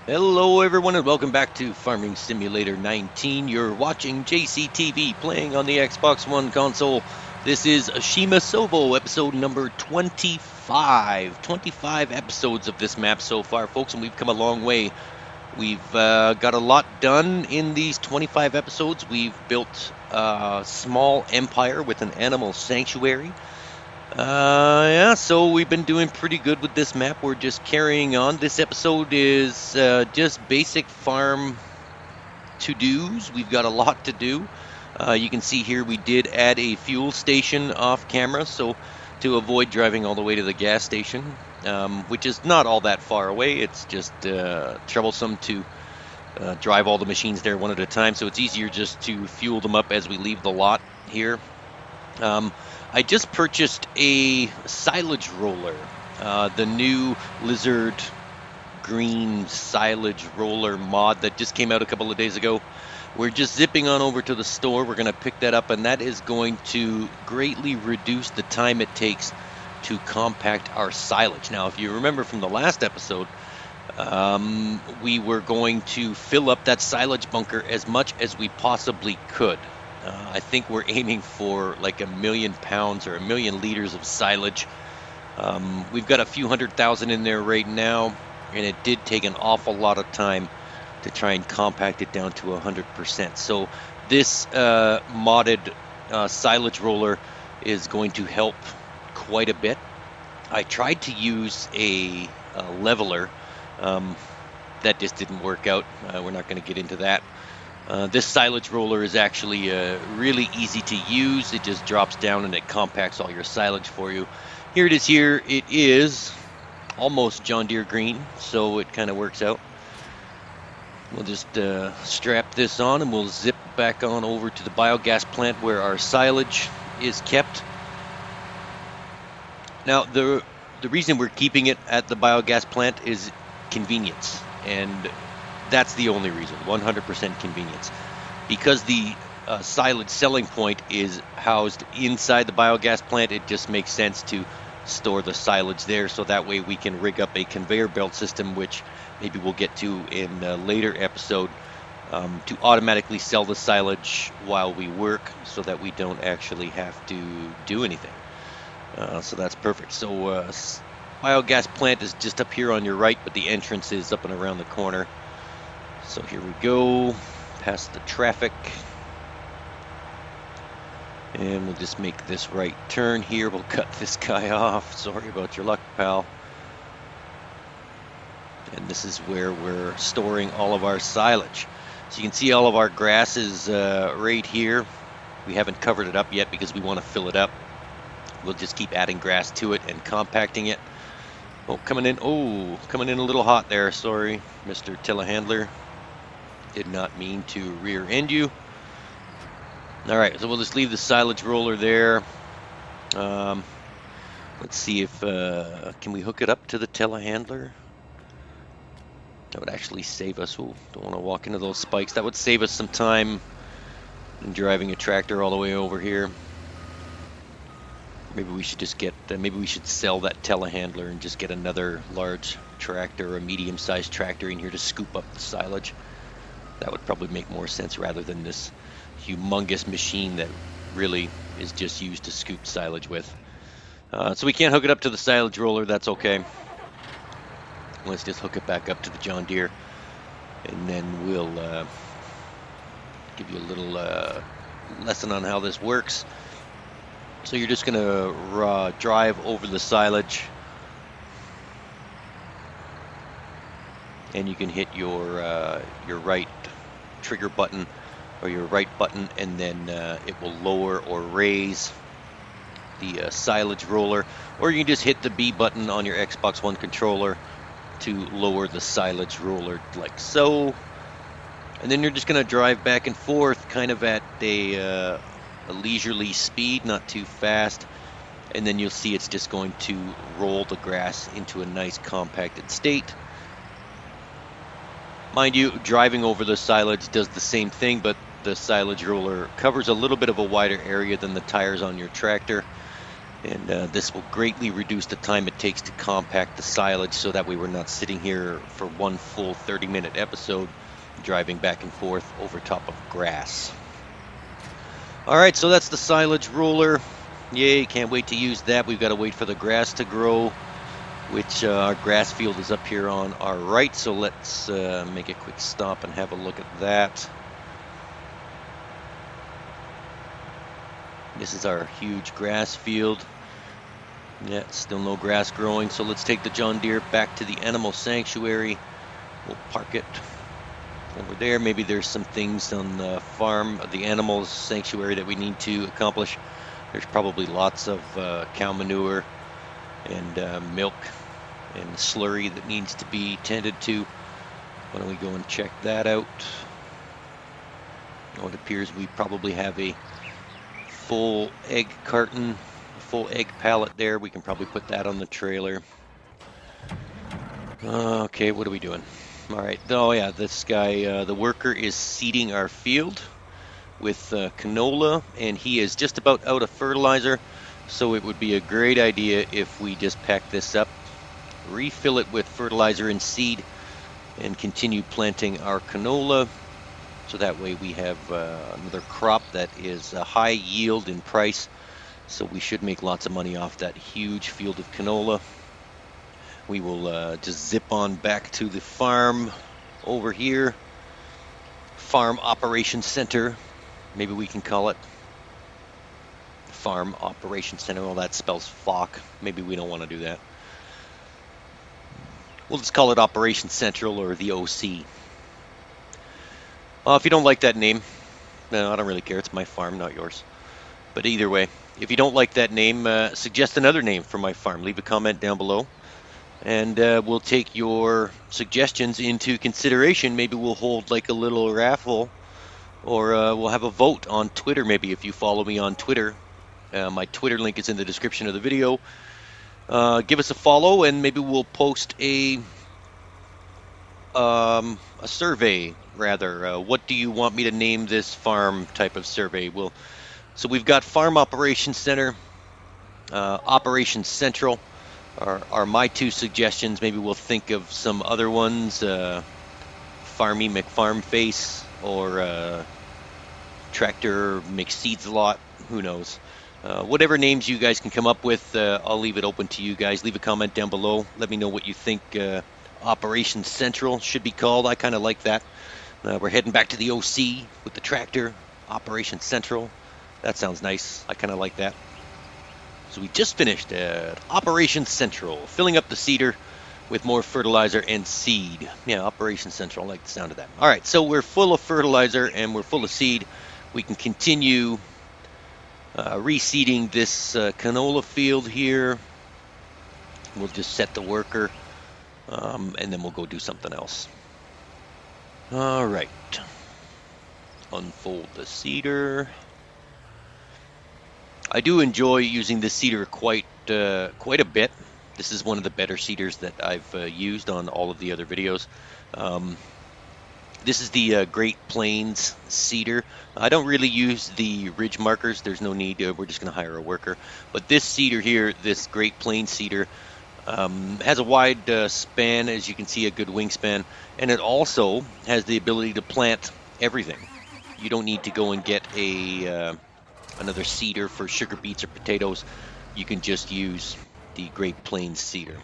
Hello everyone and welcome back to Farming Simulator 19. You're watching JCTV playing on the Xbox One console. This is Przemasowo episode number 25. 25 episodes of this map so far, folks, and we've come a long way. We've got a lot done in these 25 episodes. We've built a small empire with an animal sanctuary. Yeah, so we've been doing pretty good with this map. We're just carrying on. This episode is just basic farm to-dos. We've got a lot to do. You can see here we did add a fuel station off camera, so to avoid driving all the way to the gas station, which is not all that far away. It's just troublesome to drive all the machines there one at a time, so it's easier just to fuel them up as we leave the lot here. I just purchased a silage roller, the new lizard green silage roller mod that just came out a couple of days ago. We're just zipping on over to the store. We're going to pick that up, and that is going to greatly reduce the time it takes to compact our silage. Now, if you remember from the last episode, we were going to fill up that silage bunker as much as we possibly could. I think we're aiming for like 1,000,000 pounds or 1,000,000 liters of silage. We've got a few 100,000 in there right now, and it did take an awful lot of time to try and compact it down to 100%. So this modded silage roller is going to help quite a bit. I tried to use a leveler. That just didn't work out. We're not going to get into that. This silage roller is actually really easy to use. It just drops down and it compacts all your silage for you. Here it is here. It is almost John Deere green, so it kind of works out. We'll just strap this on and we'll zip back on over to the biogas plant where our silage is kept. Now, the reason we're keeping it at the biogas plant is convenience, and that's the only reason, 100% convenience. Because the silage selling point is housed inside the biogas plant, it just makes sense to store the silage there, so that way we can rig up a conveyor belt system, which maybe we'll get to in a later episode, to automatically sell the silage while we work so that we don't actually have to do anything. So that's perfect. So biogas plant is just up here on your right, but the entrance is up and around the corner. So here we go, past the traffic, and we'll just make this right turn here. We'll cut this guy off. Sorry about your luck, pal. And this is where we're storing all of our silage. So you can see all of our grass is right here. We haven't covered it up yet because we want to fill it up. We'll just keep adding grass to it and compacting it. Oh, coming in a little hot there. Sorry, Mr. Telehandler. Did not mean to rear end you. All right, so we'll just leave the silage roller there. Let's see if can we hook it up to the telehandler. That would actually save us. Ooh, don't want to walk into those spikes. That would save us some time in driving a tractor all the way over here. Maybe we should just get. Maybe we should sell that telehandler and just get another large tractor or a medium-sized tractor in here to scoop up the silage. That would probably make more sense rather than this humongous machine that really is just used to scoop silage with. So we can't hook it up to the silage roller. That's okay. Let's just hook it back up to the John Deere, and then we'll give you a little lesson on how this works. So you're just going to drive over the silage, and you can hit your right trigger button or your right button, and then it will lower or raise the silage roller, or you can just hit the B button on your Xbox One controller to lower the silage roller like so. And then you're just going to drive back and forth kind of at a leisurely speed, not too fast, and then you'll see it's just going to roll the grass into a nice compacted state. Mind you, driving over the silage does the same thing, but the silage roller covers a little bit of a wider area than the tires on your tractor. And this will greatly reduce the time it takes to compact the silage, so that way we're not sitting here for one full 30-minute episode driving back and forth over top of grass. All right, so that's the silage roller. Yay, can't wait to use that. We've got to wait for the grass to grow, which our grass field is up here on our right. So let's make a quick stop and have a look at that. This is our huge grass field. Yeah, still no grass growing. So let's take the John Deere back to the animal sanctuary. We'll park it over there. Maybe there's some things on the farm, the animals sanctuary, that we need to accomplish. There's probably lots of cow manure and milk and slurry that needs to be tended to. Why don't we go and check that out? Oh, it appears we probably have a full egg carton, full egg pallet there. We can probably put that on the trailer. Okay, what are we doing? All right. Oh yeah, this guy, the worker, is seeding our field with canola, and he is just about out of fertilizer. So it would be a great idea if we just pack this up, refill it with fertilizer and seed, and continue planting our canola. So that way we have another crop that is a high yield in price. So we should make lots of money off that huge field of canola. We will just zip on back to the farm over here. Farm Operations Center, maybe we can call it. Farm Operations Center. Well, that spells FOC. Maybe we don't want to do that. We'll just call it Operations Central or the OC. If you don't like that name, no, I don't really care. It's my farm, not yours. But either way, if you don't like that name, suggest another name for my farm. Leave a comment down below, and we'll take your suggestions into consideration. Maybe we'll hold like a little raffle, or we'll have a vote on Twitter. Maybe if you follow me on Twitter, my Twitter link is in the description of the video. Give us a follow, and maybe we'll post a survey, rather. What do you want me to name this farm type of survey? So we've got Farm Operations Center, Operations Central are my two suggestions. Maybe we'll think of some other ones, Farmy McFarm Face, or Tractor McSeeds Lot, who knows. Whatever names you guys can come up with, I'll leave it open to you guys. Leave a comment down below. Let me know what you think Operations Central should be called. I kind of like that. We're heading back to the OC with the tractor. Operations Central. That sounds nice. I kind of like that. So we just finished at Operations Central, filling up the seeder with more fertilizer and seed. Yeah, Operations Central. I like the sound of that. All right, so we're full of fertilizer and we're full of seed. We can continue reseeding this canola field here. We'll just set the worker, and then we'll go do something else. All right. Unfold the seeder. I do enjoy using this seeder quite a bit. This is one of the better seeders that I've used on all of the other videos. This is the Great Plains seeder. I don't really use the ridge markers. There's no need. We're just going to hire a worker. But this seeder here, this Great Plains seeder, has a wide span, as you can see, a good wingspan. And it also has the ability to plant everything. You don't need to go and get another seeder for sugar beets or potatoes. You can just use the Great Plains seeder.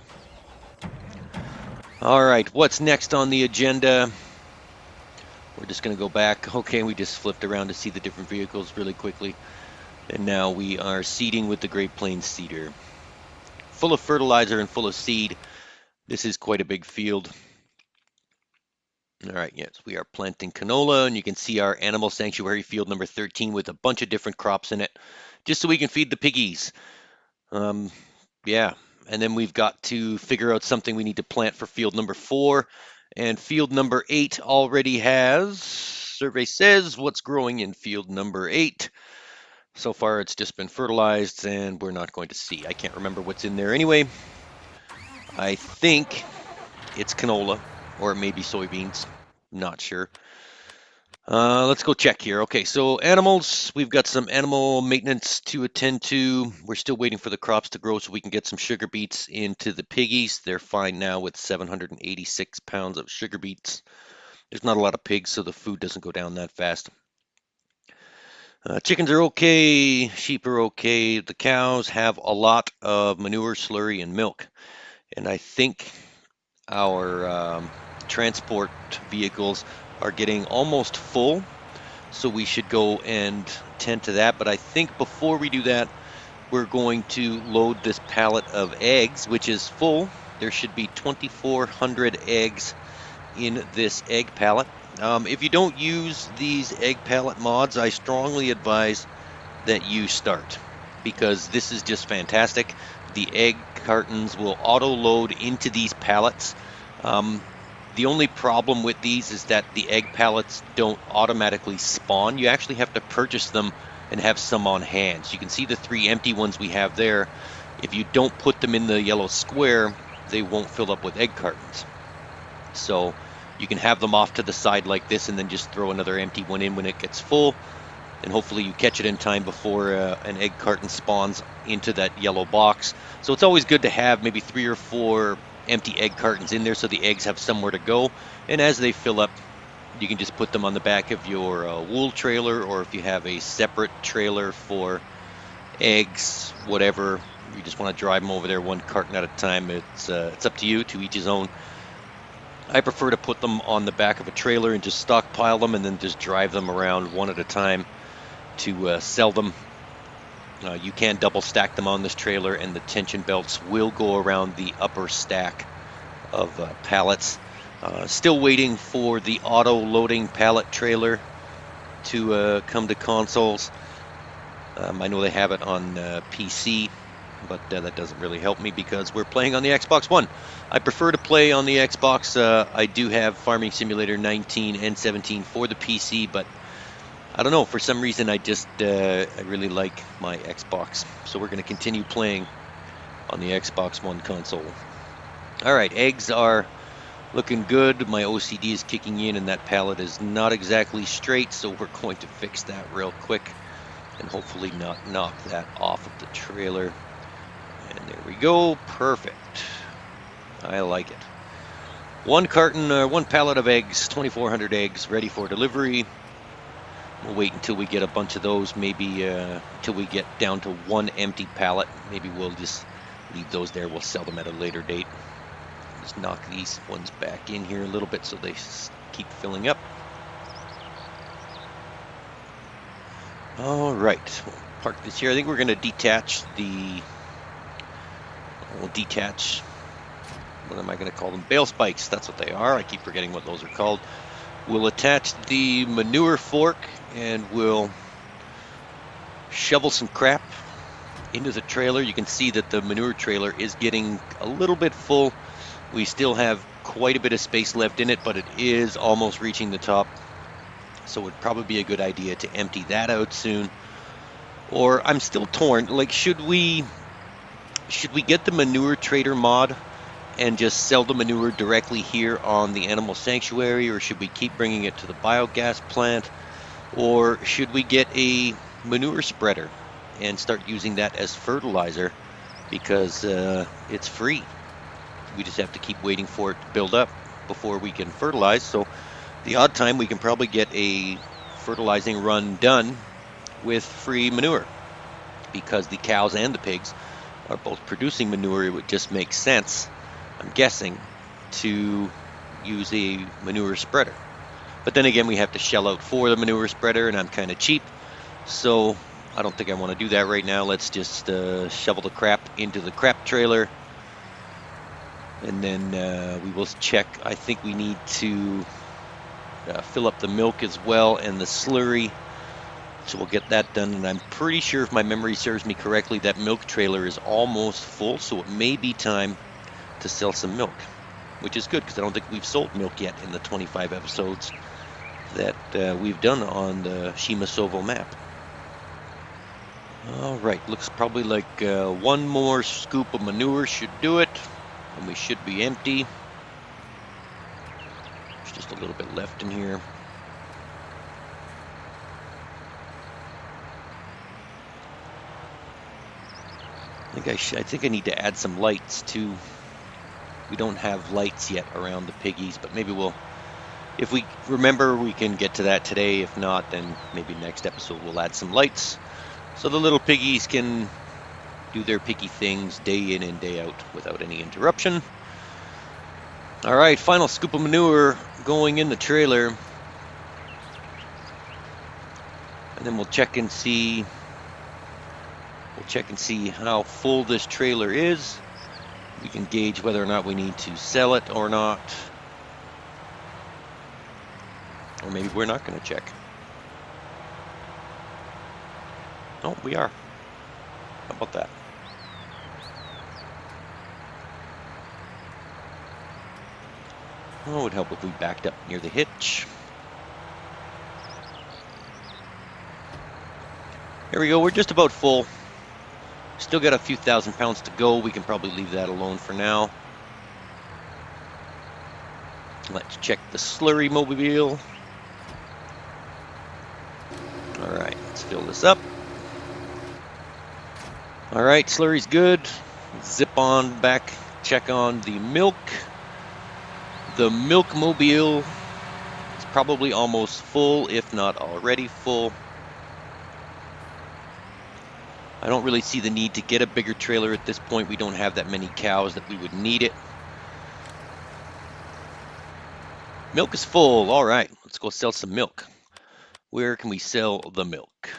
All right, what's next on the agenda? We're just going to go back. Okay, we just flipped around to see the different vehicles really quickly. And now we are seeding with the Great Plains seeder. Full of fertilizer and full of seed. This is quite a big field. All right, yes, we are planting canola, and you can see our animal sanctuary field number 13 with a bunch of different crops in it, just so we can feed the piggies. Yeah, and then we've got to figure out something we need to plant for field number 4. And field number 8 already has, survey says, what's growing in field number 8. So far, it's just been fertilized, and we're not going to see. I can't remember what's in there anyway. I think it's canola, or it may be soybeans. Not sure. Let's go check here. Okay, so animals, we've got some animal maintenance to attend to. We're still waiting for the crops to grow so we can get some sugar beets into the piggies. They're fine now with 786 pounds of sugar beets. There's not a lot of pigs, so the food doesn't go down that fast. Chickens are okay, sheep are okay. The cows have a lot of manure, slurry, and milk. And I think our transport vehicles are getting almost full. So we should go and tend to that. But I think before we do that, we're going to load this pallet of eggs, which is full. There should be 2,400 eggs in this egg pallet. If you don't use these egg pallet mods, I strongly advise that you start, because this is just fantastic. The egg cartons will auto load into these pallets. The only problem with these is that the egg pallets don't automatically spawn. You actually have to purchase them and have some on hand. So you can see the 3 empty ones we have there. If you don't put them in the yellow square, they won't fill up with egg cartons. So you can have them off to the side like this and then just throw another empty one in when it gets full. And hopefully you catch it in time before an egg carton spawns into that yellow box. So it's always good to have maybe 3 or 4 empty egg cartons in there so the eggs have somewhere to go. And as they fill up, you can just put them on the back of your wool trailer, or if you have a separate trailer for eggs, whatever, you just want to drive them over there one carton at a time. It's up to you, to each his own. I prefer to put them on the back of a trailer and just stockpile them and then just drive them around one at a time to sell them. You can double stack them on this trailer, and the tension belts will go around the upper stack of pallets. Still waiting for the auto loading pallet trailer to come to consoles. I know they have it on PC, but that doesn't really help me because we're playing on the Xbox One. I prefer to play on the Xbox. I do have Farming Simulator 19 and 17 for the PC, but I don't know, for some reason I really like my Xbox. So we're going to continue playing on the Xbox One console. All right, eggs are looking good. My OCD is kicking in and that pallet is not exactly straight, so we're going to fix that real quick and hopefully not knock that off of the trailer. And there we go, perfect. I like it. One pallet of eggs, 2,400 eggs ready for delivery. We'll wait until we get a bunch of those, maybe until we get down to 1 empty pallet. Maybe we'll just leave those there. We'll sell them at a later date. Just knock these ones back in here a little bit so they keep filling up. All right, we'll park this here. I think we're going to detach what am I going to call them? Bale spikes, that's what they are. I keep forgetting what those are called. We'll attach the manure fork and we'll shovel some crap into the trailer. You can see that the manure trailer is getting a little bit full. We still have quite a bit of space left in it, but it is almost reaching the top. So it would probably be a good idea to empty that out soon. Or I'm still torn. Like, should we get the manure trader mod and just sell the manure directly here on the animal sanctuary, or should we keep bringing it to the biogas plant, or should we get a manure spreader and start using that as fertilizer because it's free? We just have to keep waiting for it to build up before we can fertilize. So the odd time we can probably get a fertilizing run done with free manure, because the cows and the pigs are both producing manure. It would just make sense, I'm guessing, to use a manure spreader. But then again, we have to shell out for the manure spreader, and I'm kind of cheap, so I don't think I want to do that right now. Let's just shovel the crap into the crap trailer, and then we will check. I think we need to fill up the milk as well and the slurry, so we'll get that done. And I'm pretty sure, if my memory serves me correctly, that milk trailer is almost full, so it may be time to sell some milk, which is good because I don't think we've sold milk yet in the 25 episodes that we've done on the Przemasowo map. All right, looks probably like 1 more scoop of manure should do it, and we should be empty. There's just a little bit left in here. I think I need to add some lights too. We don't have lights yet around the piggies, but maybe we'll, if we remember, we can get to that today. If not, then maybe next episode we'll add some lights so the little piggies can do their piggy things day in and day out without any interruption. All right, final scoop of manure going in the trailer. And then we'll check and see how full this trailer is. We can gauge whether or not we need to sell it or not. Or maybe we're not going to check. Oh, we are. How about that? Oh, it would help if we backed up near the hitch. Here we go, we're just about full. Still got a few thousand pounds to go. We can probably leave that alone for now. Let's check the slurry mobile. All right, let's fill this up. All right, slurry's good. Zip on back, check on the milk. The milk mobile is probably almost full, if not already full. I don't really see the need to get a bigger trailer at this point. We don't have that many cows that we would need it. Milk is full. All right, let's go sell some milk. Where can we sell the milk?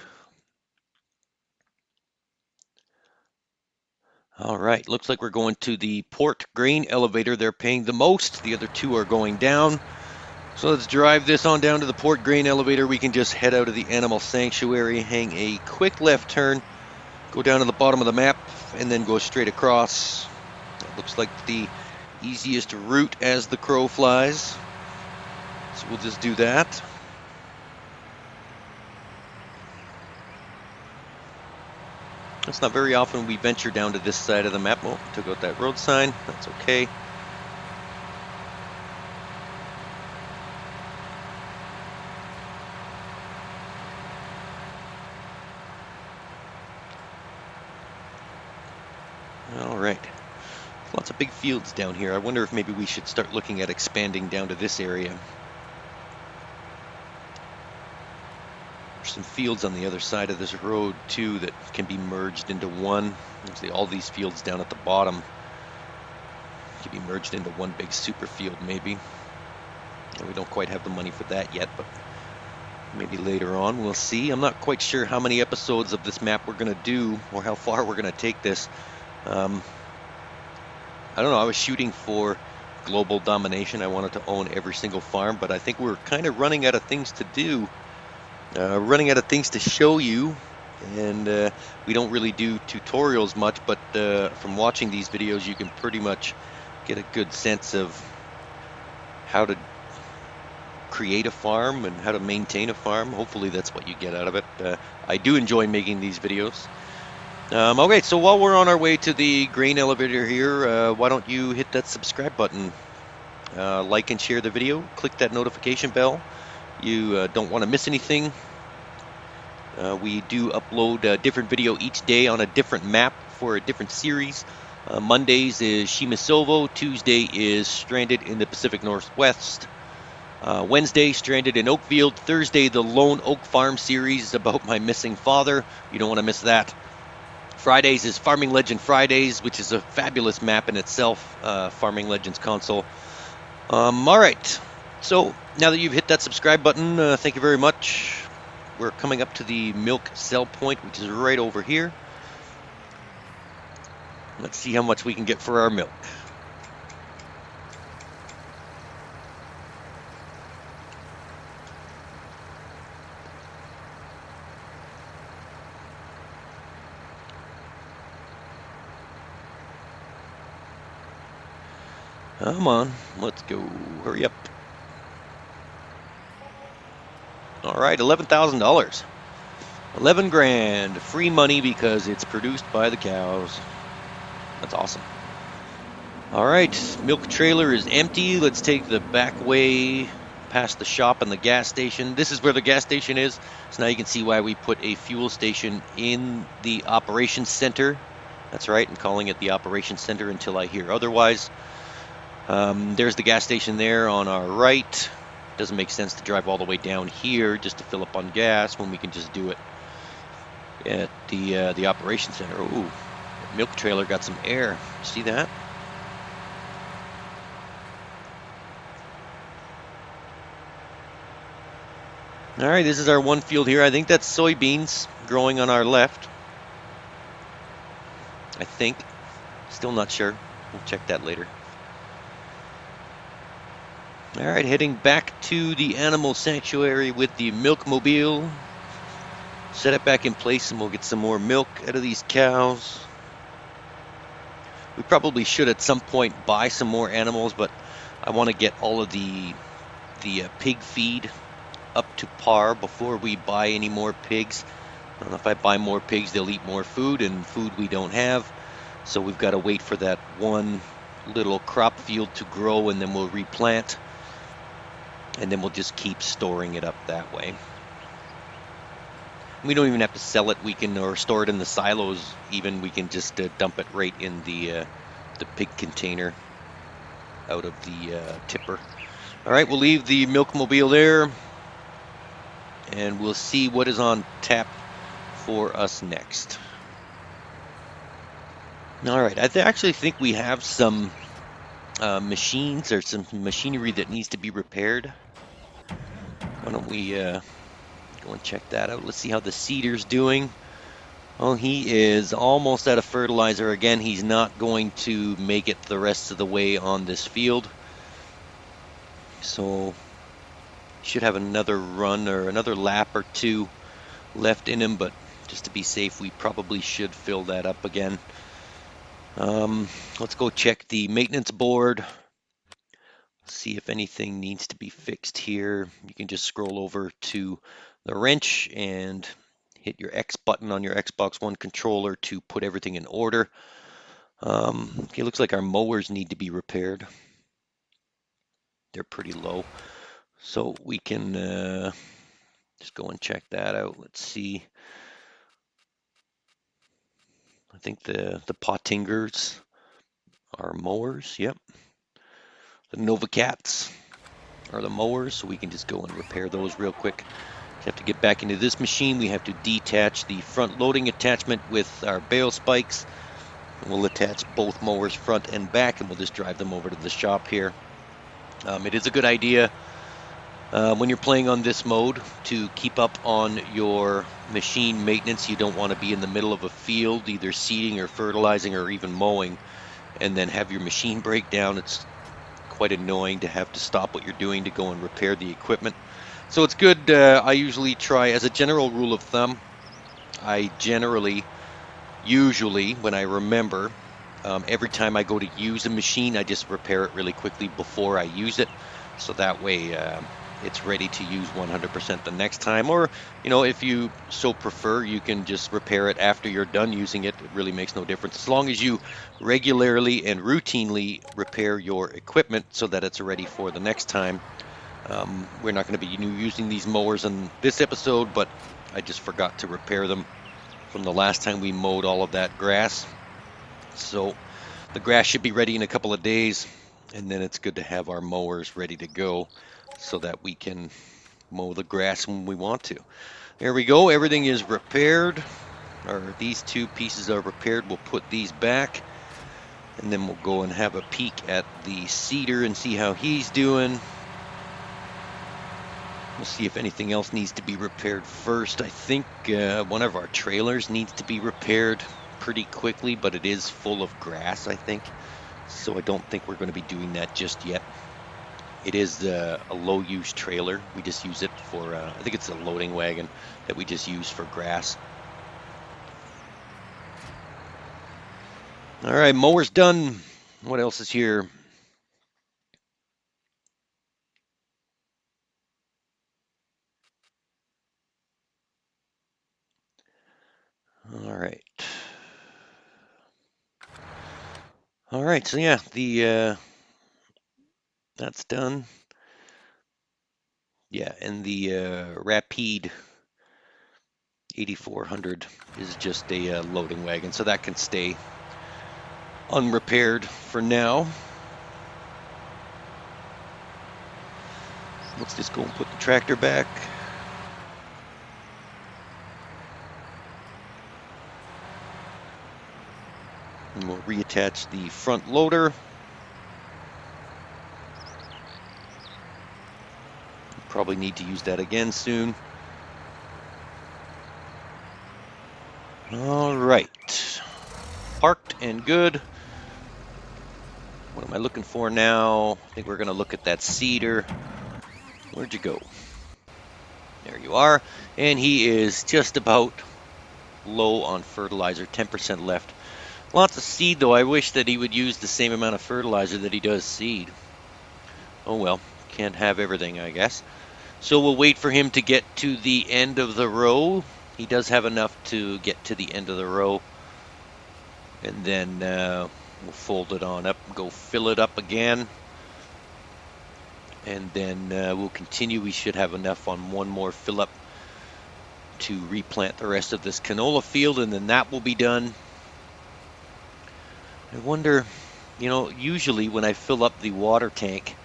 All right, looks like we're going to the port grain elevator. They're paying the most. The other two are going down. So let's drive this on down to the port grain elevator. We can just head out of the animal sanctuary, hang a quick left turn, go down to the bottom of the map, and then go straight across. That looks like the easiest route as the crow flies. So we'll just do that. It's not very often we venture down to this side of the map. Oh, took out that road sign. That's okay. All right. Lots of big fields down here. I wonder if maybe we should start looking at expanding down to this area. There's some fields on the other side of this road too that can be merged into one. See all these fields down at the bottom can be merged into one big super field maybe. And we don't quite have the money for that yet, but maybe later on we'll see. I'm not quite sure how many episodes of this map we're going to do or how far we're going to take this. I don't know. I was shooting for global domination. I wanted to own every single farm, but I think we're kind of running out of things to do. Running out of things to show you, and we don't really do tutorials much, but from watching these videos you can pretty much get a good sense of how to create a farm and how to maintain a farm. Hopefully that's what you get out of it. I do enjoy making these videos. Okay, so while we're on our way to the grain elevator here, why don't you hit that subscribe button, like and share the video, click that notification bell. You don't want to miss anything. We do upload a different video each day on a different map for a different series. Mondays is Przemasowo, Tuesday is Stranded in the Pacific Northwest, Wednesday Stranded in Oakfield, Thursday the Lone Oak Farm series about my missing father. You don't want to miss that. Fridays is Farming Legend Fridays, which is a fabulous map in itself, Farming Legends console. All right. So now that you've hit that subscribe button, thank you very much. We're coming up to the milk sell point, which is right over here. Let's see how much we can get for our milk. Come on, let's go. Hurry up. All right, $11,000. 11 grand. Free money because it's produced by the cows. That's awesome. All right, milk trailer is empty. Let's take the back way past the shop and the gas station. This is where the gas station is. So now you can see why we put a fuel station in the operations center. That's right, I'm calling it the operations center until I hear otherwise. There's the gas station there on our right. Doesn't make sense to drive all the way down here just to fill up on gas when we can just do it at the operations center. Ooh, milk trailer got some air. See that? All right, this is our one field here. I think that's soybeans growing on our left. I think. Still not sure. We'll check that later. All right, heading back to the animal sanctuary with the milkmobile. Set it back in place and we'll get some more milk out of these cows. We probably should at some point buy some more animals, but I want to get all of the pig feed up to par before we buy any more pigs. I don't know, if I buy more pigs, they'll eat more food, and food we don't have. So we've got to wait for that one little crop field to grow, and then we'll replant. And then we'll just keep storing it up that way. We don't even have to sell it. We can, or store it in the silos. Even we can just dump it right in the pig container out of the tipper. All right, we'll leave the milkmobile there, and we'll see what is on tap for us next. All right, I actually think we have some machines or some machinery that needs to be repaired. Why don't we go and check that out? Let's see how the seeder's doing. Well, he is almost out of fertilizer again. He's not going to make it the rest of the way on this field. So should have another run or another lap or two left in him, but just to be safe, we probably should fill that up again. Let's go check the maintenance board. See if anything needs to be fixed here. You can just scroll over to the wrench and hit your X button on your Xbox One controller to put everything in order. Okay, looks like our mowers need to be repaired. They're pretty low. So we can just go and check that out. Let's see. I think the Pottingers are mowers. Yep. The Novacats are the mowers, so we can just go and repair those real quick. We have to get back into this machine. We have to detach the front loading attachment with our bale spikes. We'll attach both mowers front and back, and we'll just drive them over to the shop here. It is a good idea when you're playing on this mode to keep up on your machine maintenance. You don't want to be in the middle of a field, either seeding or fertilizing or even mowing, and then have your machine break down. It's quite annoying to have to stop what you're doing to go and repair the equipment. So it's good. I usually try, as a general rule of thumb, I usually, when I remember, every time I go to use a machine, I just repair it really quickly before I use it. So that way it's ready to use 100% the next time. Or, if you so prefer, you can just repair it after you're done using it. It really makes no difference. As long as you regularly and routinely repair your equipment so that it's ready for the next time. We're not going to be using these mowers in this episode, but I just forgot to repair them from the last time we mowed all of that grass. So the grass should be ready in a couple of days, and then it's good to have our mowers ready to go so that we can mow the grass when we want to. There we go. Everything is repaired, or these two pieces are repaired. We'll put these back, and then we'll go and have a peek at the seeder and see how he's doing. We'll see if anything else needs to be repaired first. I think one of our trailers needs to be repaired pretty quickly, but it is full of grass, I think. So I don't think we're going to be doing that just yet. It is a low-use trailer. We just use it for, I think it's a loading wagon that we just use for grass. All right, mower's done. What else is here? All right. All right, so yeah, that's done. Yeah, and the Rapide 8400 is just a loading wagon, so that can stay unrepaired for now. Let's just go and put the tractor back. And we'll reattach the front loader. Probably need to use that again soon. All right. Parked and good. What am I looking for now? I think we're going to look at that cedar. Where'd you go? There you are. And he is just about low on fertilizer, 10% left. Lots of seed, though. I wish that he would use the same amount of fertilizer that he does seed. Oh well, can't have everything, I guess. So we'll wait for him to get to the end of the row. He does have enough to get to the end of the row. And then we'll fold it on up and go fill it up again. And then we'll continue. We should have enough on one more fill up to replant the rest of this canola field, and then that will be done. I wonder, usually when I fill up the water tank,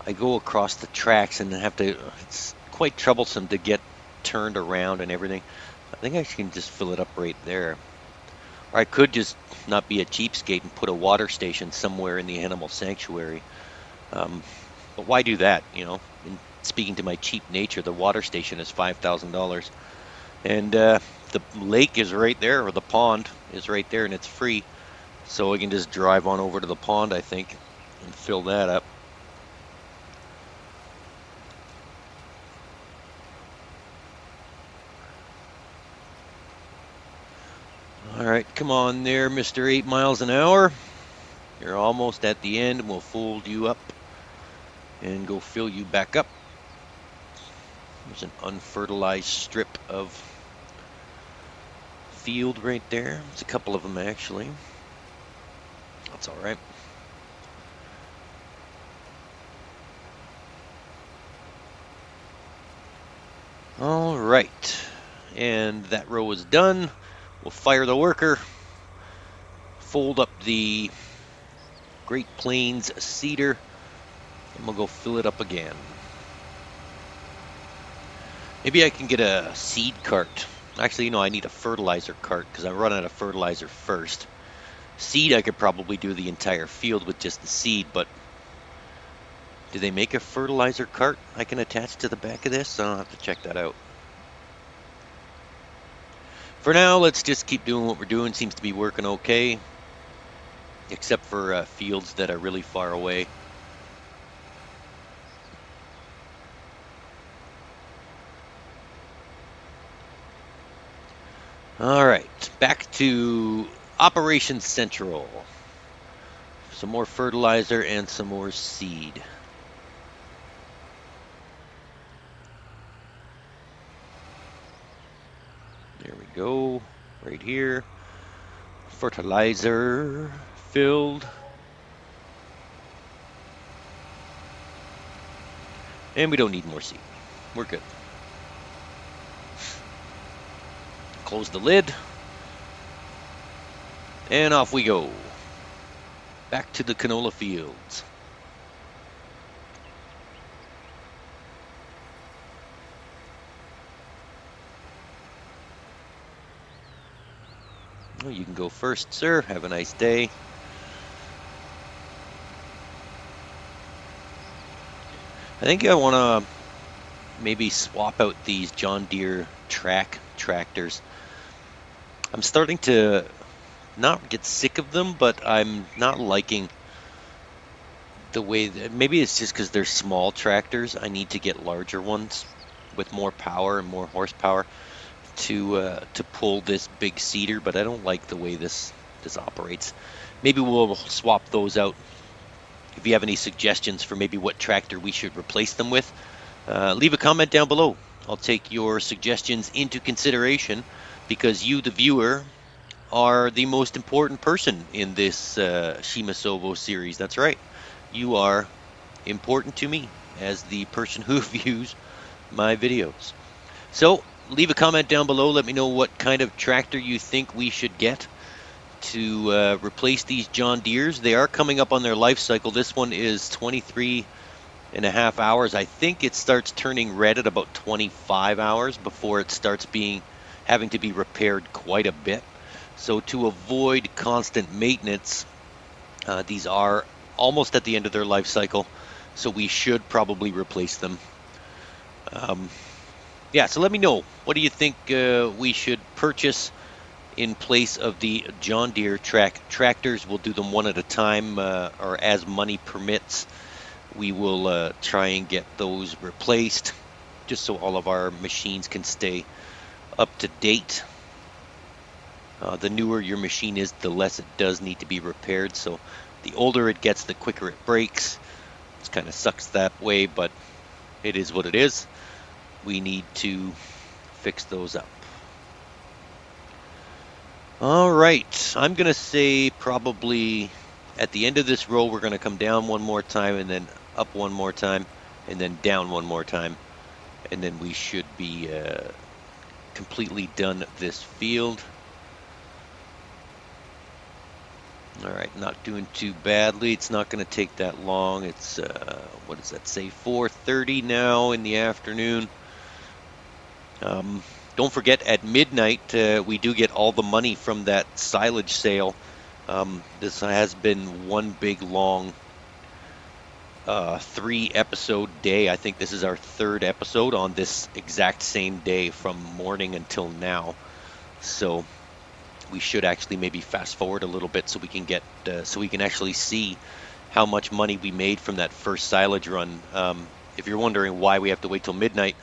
I go across the tracks and have to, it's quite troublesome to get turned around and everything. I think I can just fill it up right there. Or I could just not be a cheapskate and put a water station somewhere in the animal sanctuary. But why do that, In speaking to my cheap nature, the water station is $5,000. And the lake is right there, or the pond is right there, and it's free. So I can just drive on over to the pond, I think, and fill that up. All right, come on there, Mr. 8 miles an hour. You're almost at the end, and we'll fold you up and go fill you back up. There's an unfertilized strip of field right there. There's a couple of them, actually. That's all right. All right, and that row is done. We'll fire the worker, fold up the Great Plains cedar, and we'll go fill it up again. Maybe I can get a seed cart. Actually, I need a fertilizer cart because I run out of fertilizer first. Seed, I could probably do the entire field with just the seed, but do they make a fertilizer cart I can attach to the back of this? I'll have to check that out. For now, let's just keep doing what we're doing. Seems to be working okay, except for fields that are really far away. All right, back to Operations Central. Some more fertilizer and some more seed. There we go, right here. Fertilizer filled. And we don't need more seed. We're good. Close the lid. And off we go. Back to the canola fields. Well, you can go first, sir. Have a nice day. I think I want to maybe swap out these John Deere tractors. I'm starting to not get sick of them, but I'm not liking the way that, maybe it's just because they're small tractors. I need to get larger ones with more power and more horsepower to pull this big cedar, but I don't like the way this operates. Maybe we'll swap those out. If you have any suggestions for maybe what tractor we should replace them with, leave a comment down below. I'll take your suggestions into consideration because you, the viewer, are the most important person in this Przemasowo series. That's right. You are important to me as the person who views my videos. So leave a comment down below. Let me know what kind of tractor you think we should get. to replace these John Deeres. They are coming up on their life cycle. This one is 23.5 hours. I think it starts turning red at about 25 hours before it starts having to be repaired quite a bit. So to avoid constant maintenance, these are almost at the end of their life cycle, so we should probably replace them. Yeah, so let me know. What do you think we should purchase in place of the John Deere tractors? We'll do them one at a time, or as money permits. We will try and get those replaced, just so all of our machines can stay up to date. The newer your machine is, the less it does need to be repaired. So the older it gets, the quicker it breaks. It kind of sucks that way, but it is what it is. We need to fix those up. All right, I'm going to say probably at the end of this row, we're going to come down one more time, and then up one more time, and then down one more time. And then we should be completely done this field. All right, not doing too badly. It's not going to take that long. It's, what does that say, 4:30 now in the afternoon. Don't forget, at midnight, we do get all the money from that silage sale. This has been one big, long 3-episode day. I think this is our 3rd episode on this exact same day from morning until now. So we should actually maybe fast forward a little bit so we can get so we can actually see how much money we made from that first silage run. If you're wondering why we have to wait till midnight,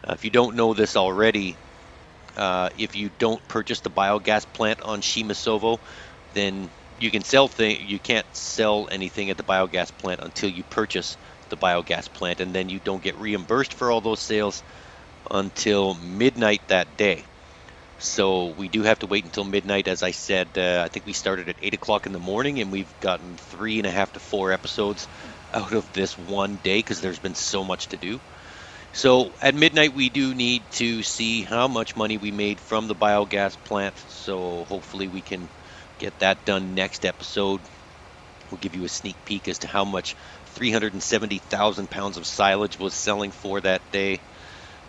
if you don't know this already, if you don't purchase the biogas plant on Przemasowo, then you can't sell anything at the biogas plant until you purchase the biogas plant, and then you don't get reimbursed for all those sales until midnight that day. So we do have to wait until midnight. As I said, I think we started at 8 o'clock in the morning, and we've gotten 3.5 to 4 episodes out of this one day because there's been so much to do. So at midnight, we do need to see how much money we made from the biogas plant. So hopefully we can get that done next episode. We'll give you a sneak peek as to how much 370,000 pounds of silage was selling for that day.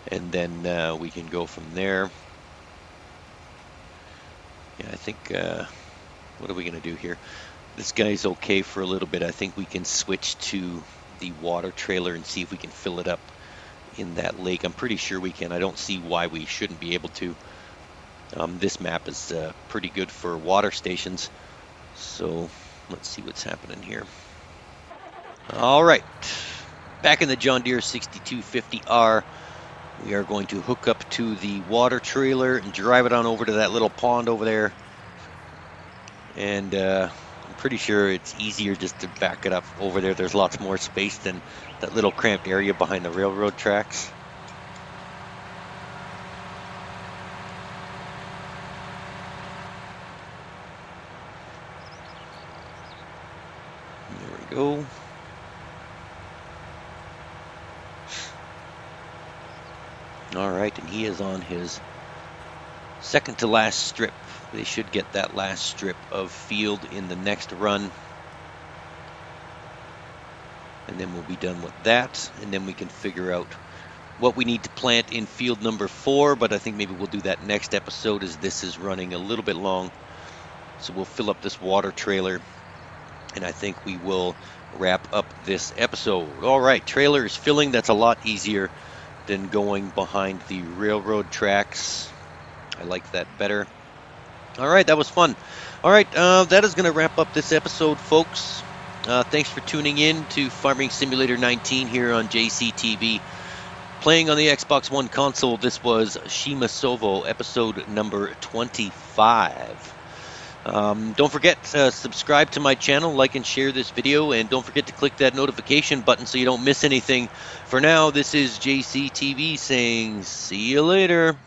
And then we can go from there. Yeah, I think, what are we going to do here? This guy's okay for a little bit. I think we can switch to the water trailer and see if we can fill it up in that lake. I'm pretty sure we can. I don't see why we shouldn't be able to. This map is pretty good for water stations. So let's see what's happening here. All right, back in the John Deere 6250R. We are going to hook up to the water trailer and drive it on over to that little pond over there. And I'm pretty sure it's easier just to back it up over there. There's lots more space than that little cramped area behind the railroad tracks. There we go. All right, and he is on his second to last strip. They should get that last strip of field in the next run. And then we'll be done with that. And then we can figure out what we need to plant in field number 4. But I think maybe we'll do that next episode, as this is running a little bit long. So we'll fill up this water trailer, and I think we will wrap up this episode. All right, trailer is filling. That's a lot easier than going behind the railroad tracks. I like that better. All right, that was fun. All right, that is going to wrap up this episode, folks. Thanks for tuning in to Farming Simulator 19 here on JCTV. Playing on the Xbox One console, this was Przemasowo, episode number 25. Don't forget to subscribe to my channel, like and share this video, and don't forget to click that notification button so you don't miss anything. For now, this is JCTV saying see you later.